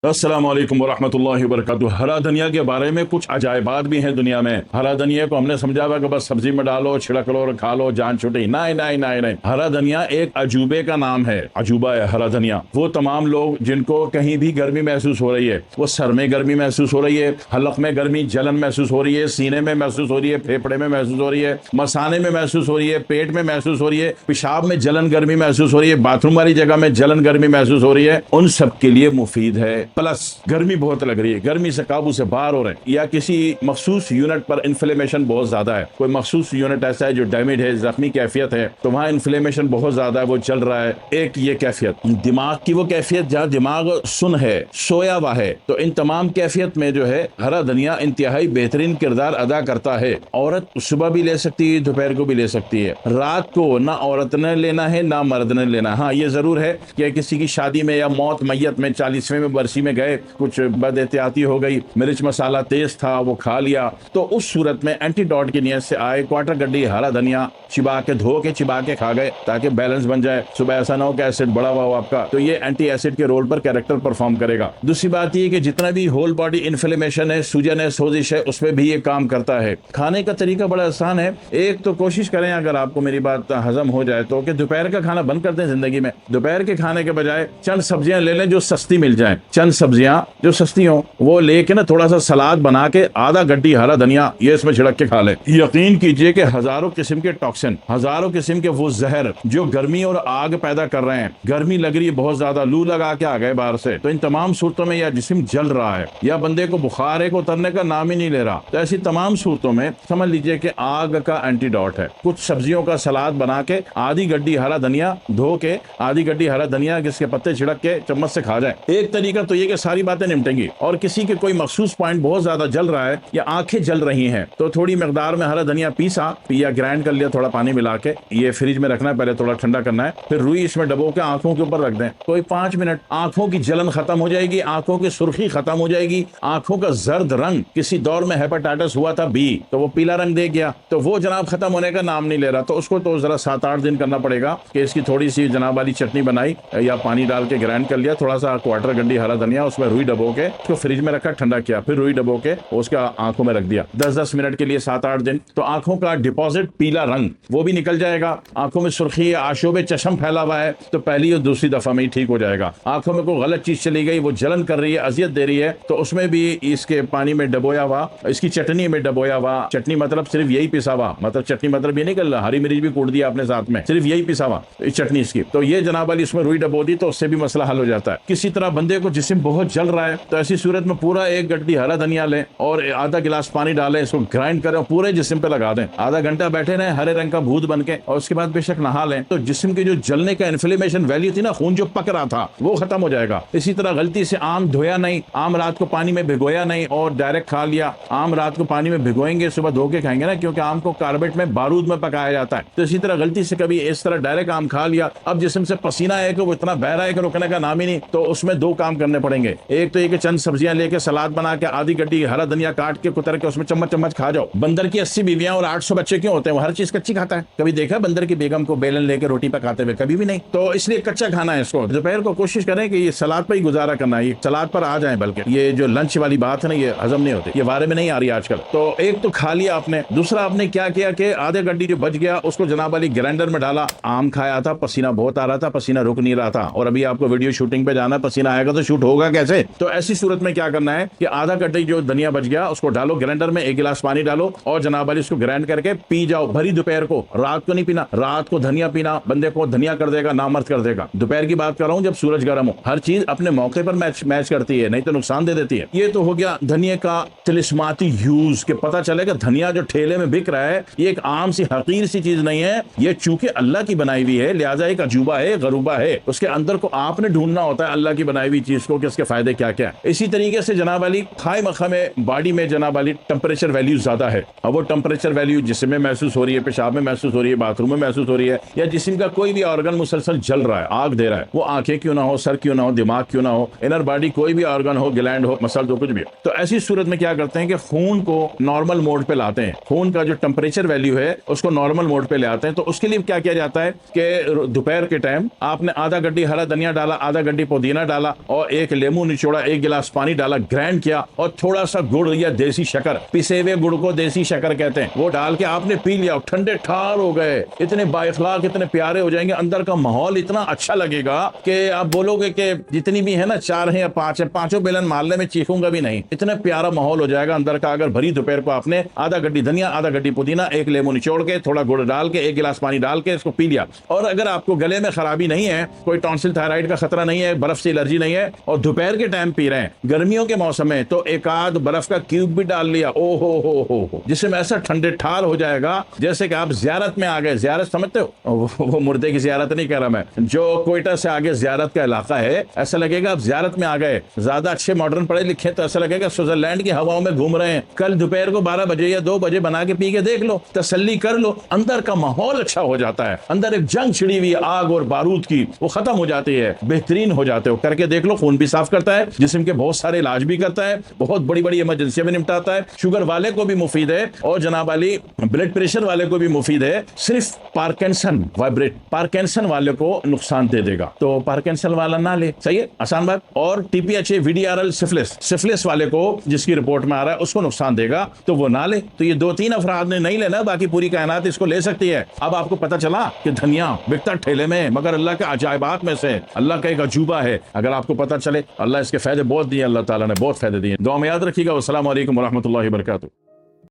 अस्सलाम वालेकुम वरहमतुल्लाहि वबरकातुहू। हरा धनिया के बारे में कुछ अजायबात भी हैं दुनिया में। हरा धनिया को हमने समझा हुआ कि बस सब्जी में डालो, छिड़क लो और खा लो, जान छुटी। नहीं नहीं नहीं नहीं, हरा धनिया एक अजूबे का नाम है, अजूबा है हरा धनिया। वो तमाम लोग जिनको कहीं भी गर्मी महसूस हो रही है, वो सर में गर्मी महसूस हो रही है, हलक में गर्मी जलन महसूस हो रही है, सीने में महसूस हो रही है, फेफड़े में महसूस हो रही है, मसाने में महसूस हो रही है, पेट में महसूस हो रही है, पेशाब में जलन गर्मी महसूस हो रही है, बाथरूम वाली जगह में जलन गर्मी महसूस हो रही है, उन सब के लिए मुफीद है। प्लस गर्मी बहुत लग रही है, गर्मी से काबू से बाहर हो रहे हैं, या किसी मखसूस यूनिट पर इन्फ्लेमेशन बहुत ज्यादा है, कोई मखसूस यूनिट ऐसा है जो डैमेज है, जख्मी कैफियत है, तो वहां इन्फ्लेमेशन बहुत ज्यादा है, वो चल रहा है। एक ये कैफियत, दिमाग की वो कैफियत जहाँ दिमाग सुन है, सोया हुआ है, तो इन तमाम कैफियत में जो है हरा धनिया इंतहाई बेहतरीन किरदार अदा करता है। औरत सुबह भी ले सकती है, दोपहर को भी ले सकती है। रात को ना औरत ने लेना है ना मर्द ने लेना। हाँ, ये जरूर है कि किसी की शादी में या मौत मैयत में 40वें में बरसी में गए, कुछ बद एहतियाती हो गई, मिर्च मसाला तेज था, वो खा लिया, तो उस सूरत में एंटीडोट की नियत से आए क्वार्टर गड्डी हरा धनिया चिबा के धो के चिबा के खा गए, ताकि बैलेंस बन जाए। सुबह ऐसा ना हो कि एसिड बढ़ा हुआ हो आपका, तो ये एंटी एसिड के रोल पर कैरेक्टर परफॉर्म करेगा। दूसरी बात ये कि जितना भी होल बॉडी इन्फ्लेमेशन है, सूजन है, सोजिश है, उसमें भी ये काम करता है। खाने का तरीका बड़ा आसान है। एक तो कोशिश करें, अगर आपको मेरी बात हजम हो जाए, तो कि दोपहर का खाना बंद करते हैं जिंदगी में। दोपहर के खाने के बजाय चंद सब्जियां ले लें जो सस्ती मिल जाए, चंद सब्जियां जो सस्ती हो वो लेके ना थोड़ा सा सलाद बना के आधा गड्डी हरा धनिया ये इसमें छिड़क के खा ले। यकीन कीजिए कि हजारों किस्म के टॉक्सिन, हजारों किस्म के वो जहर जो गर्मी और आग पैदा कर रहे हैं, गर्मी लग रही है बहुत ज्यादा, लू लगा के आ गए बाहर से, तो इन तमाम सूरतों में या जिस्म जल रहा है या बंदे को बुखार है, को उतरने का नाम ही नहीं ले रहा, तो ऐसी तमाम सूरतों में समझ लीजिए कि आग का एंटीडोट है। कुछ सब्जियों का सलाद बना के आधी गड्डी हरा धनिया धो के, आधी गड्डी हरा धनिया जिसके पत्ते छिड़क के चम्मच से खा जाए। एक तरीका तो ये कि सारी बातें निपटेंगी। और किसी के कोई मखसूस पॉइंट बहुत ज्यादा जल रहा है या आंखें जल रही हैं, तो थोड़ी मकदार में हरा धनिया पीसा या ग्राइंड कर लिया, थोड़ा पानी मिला के, ये फ्रिज में रखना है, पहले थोड़ा ठंडा करना है, फिर रुई इसमें डबो के आंखों के ऊपर रख दें। कोई 5 मिनट, आंखों की जलन खत्म हो जाएगी, आंखों की सुर्खी खत्म हो जाएगी, आंखों का जर्द रंग, किसी दौर में हेपेटाइटिस हुआ था बी, तो वो पीला रंग दे गया, तो वो जनाब खत्म होने का नाम नहीं ले रहा, तो उसको तो जरा 7-8 दिन करना पड़ेगा कि इसकी थोड़ी सी जनाब वाली चटनी बनाई या पानी डाल के ग्राइंड कर लिया, थोड़ा सा क्वार्टर गड्डी हरा धनिया, उसमें रुई डबो के उसको फ्रिज में रखा, ठंडा किया, फिर रुई डबो के उसका आंखों में रख दिया 10-10 मिनट के लिए 7-8 दिन, तो आंखों का डिपॉजिट पीला रंग वो भी निकल जाएगा। आंखों में सुर्खी, आशोबे चश्म फैला हुआ है, तो पहली और दूसरी दफा में ही ठीक हो जाएगा। आंखों में कोई गलत चीज चली गई, वो जलन कर रही है, अजियत दे रही है, तो उसमें भी इसके पानी में डबोया हुआ, इसकी चटनी में डबोया हुआ, चटनी मतलब सिर्फ यही पिसा हुआ, मतलब चटनी मतलब ये नहीं कर रहा, हरी मिर्च भी कूट दिया आपने साथ में, सिर्फ यही पिसा हुआ इस चटनी इसकी, तो ये जनाब वाली इसमें रुई डबो दी, तो उससे भी मसला हल हो जाता है। किसी तरह बंदे को जिस्म बहुत जल रहा है, तो ऐसी सूरत में पूरा एक गड्डी हरा धनिया लें और आधा गिलास पानी डालें, इसको ग्राइंड करें, पूरे जिस्म पे लगा दें, आधा घंटा बैठे रहें हरे रंग का भूत बन के, और उसके बाद बेशक नहा लें, तो जिस्म की जो जलने का इन्फ्लेमेशन वैल्यू थी ना, खून जो पक रहा था, वो खत्म हो जाएगा। इसी तरह गलती से आम धोया नहीं, आम रात को पानी में भिगोया नहीं और डायरेक्ट खा लिया। आम रात को पानी में भिगोएंगे, सुबह धो के खाएंगे ना, क्योंकि आम को कार्बेट में बारूद में पकाया जाता है, तो इसी तरह गलती से कभी इस तरह डायरेक्ट आम खा लिया, अब जिस्म से पसीना है कि वो इतना बह रहा है कि रुकने का नाम ही नहीं, तो उसमें 2 काम करने पड़ेंगे। एक तो ये कि चंद सब्जियां लेके सलाद बना के आधी गड्डी हरा धनिया काट के कुतर के उसमें चम्मच चम्मच खा जाओ। बंदर की 80 बीवियां और 800 बच्चे क्यों होते हैं? वो हर चीज कच्ची खाता है। कभी देखा बंदर की बेगम को बेलन लेके रोटी पकाते हुए? कभी भी नहीं। तो इसलिए कच्चा खाना है इसको। दोपहर को कोशिश करें कि ये सलाद पर ही गुजारा करना है, ये सलाद पर आ जाए, बल्कि ये जो लंच वाली बात है ना, ये हजम नहीं होती, ये बारे में नहीं आ रही आजकल। तो एक तो खा लिया आपने, दूसरा आपने क्या किया कि आधे गड्डी जो बच गया उसको जनाब वाली ग्राइंडर में डाला, आम खाया था, पसीना बहुत आ रहा था, पसीना रुक नहीं रहा था, और अभी आपको वीडियो शूटिंग पे जाना, पसीना आएगा तो शूट होगा कैसे? तो ऐसी सूरत में क्या करना है कि आधा गड्डी जो धनिया बच गया उसको डालो ग्राइंडर में, 1 गिलास पानी डालो और जनाब वाली इसको ग्राइंड करके पी जाओ। भरी दोपहर को, रात को नहीं पीना। रात को धनिया पीना बंदे को धनिया कर देगा, नामर्द कर देगा। दोपहर की बात कर रहा हूं जब सूरज गर्म हो। हर चीज अपने मौके पर मैच करती है, नहीं तो नुकसान दे देती है। ये तो हो गया धनिया का तिलिस्माती यूज, के पता चलेगा धनिया जो ठेले में बिक रहा है ये एक आम सी हकीर सी चीज नहीं है, ये चूंकि अल्लाह की बनाई हुई है, लिहाजा एक अजूबा है, गरूबा है, उसके अंदर को आपने ढूंढना होता है अल्लाह की बनाई हुई चीज को कि इसके फायदे क्या क्या। इसी तरीके से जनाब वाली खाए मखा में बॉडी में जनाब वाली टेम्परेचर वैल्यू ज्यादा है, अब वो टेम्परेचर वैल्यू जिस्म में महसूस हो रही है, पेशाब में महसूस हो रही है, बाथरूम में महसूस हो रही है, या जिस्म का कोई भी ऑर्गन मुसलसल जल रहा है, आग दे रहा है, वो आंखें क्यों ना हो, सर क्यों ना हो, दिमाग क्यों ना हो, इनर बॉडी कोई भी ऑर्गन हो, ग्लैंड हो, मसल हो, कुछ भी। तो ऐसी सूरत में क्या करते हैं कि खून को नॉर्मल मोड पे लाते हैं, खून का जो टेम्परेचर वैल्यू है उसको नॉर्मल मोड पे ले आते हैं। तो उसके लिए क्या किया जाता है कि दोपहर के टाइम आपने आधा गड्डी हरा धनिया डाला, आधा गड्डी पुदीना डाला और 1 एक लेमू निचोड़ा, एक गिलास पानी डाला, ग्राइंड किया और थोड़ा सा गुड़ या देसी शक्कर, पिसे हुए गुड़ को देसी शक्कर कहते हैं, वो डाल के आपने पी लिया, ठंडे ठार हो गए, इतने बाइखलाक, इतने प्यारे हो जाएंगे, अंदर का माहौल इतना अच्छा लगेगा कि आप बोलोगे कि जितनी भी है ना, 4 है या 5 है, पांचों बेलन मारने में चीखूंगा भी नहीं, इतना प्यारा माहौल हो जाएगा अंदर का। अगर भरी दोपहर को आपने आधा गड्डी धनिया, आधा गड्डी पुदीना, एक लेमू निचोड़ के, थोड़ा गुड़ डाल के, एक गिलास पानी डाल के इसको पी लिया। और अगर आपको गले में खराबी नहीं है, कोई टॉन्सिल थायराइड का खतरा नहीं है, बर्फ से एलर्जी नहीं है और दोपहर के टाइम पी रहे हैं, गर्मियों के मौसम में, तो एक आध बर्फ का क्यूब भी डाल लिया, ओ हो, जिससे ऐसा ठंडे ठार हो जाएगा जैसे कि आप जियारत में आ गए। जियारत समझते हो, वो मुर्दे की जियारत नहीं कह रहा मैं, जो कोयटा से आगे जियारत का इलाका है, ऐसा लगेगा आप जियारत में आ गए। ज्यादा अच्छे मॉडर्न पढ़े लिखे तो ऐसा लगेगा स्विट्जरलैंड की हवाओं में घूम रहे हैं। कल दोपहर को 12 बजे या 2 बजे बना के पी के देख लो, तसल्ली कर लो, अंदर का माहौल अच्छा हो जाता है। अंदर एक जंग छिड़ी हुई आग और बारूद की, वो खत्म हो जाती है, बेहतरीन हो जाते हो। करके देख लो, खून भी साफ करता है, जिस्म के बहुत सारे इलाज भी करता है, बहुत बड़ी बड़ी इमरजेंसी में निपटाता है, शुगर वाले को भी मुफीद है और जनाब वाली ब्लड प्रेशर वाले को भी मुफीद है। सिर्फ पार्किंसन वाले को नुकसान दे देगा, तो पार्किंसन वाला ना ले, सही है, आसान बात। और टीपीएचए वीडीआरएल सिफिलिस वाले को, जिसकी रिपोर्ट में आ रहा है उसको नुकसान देगा, तो वो ना ले। तो ये 2-3 अफराद ने नहीं लेना, बाकी पूरी कायनात इसको ले सकती है। अब आपको पता चला कि धनिया बिकता ठेले में, मगर अल्लाह के अजायबात में से, अल्लाह का एक अजूबा है। अगर आपको पता चले, अल्लाह इसके फायदे बहुत दिए, अल्लाह ताला ने बहुत फायदे दिए। दुआ में याद रखिएगा। अस्सलाम वालेकुम व रहमतुल्लाहि व बरकातुहू।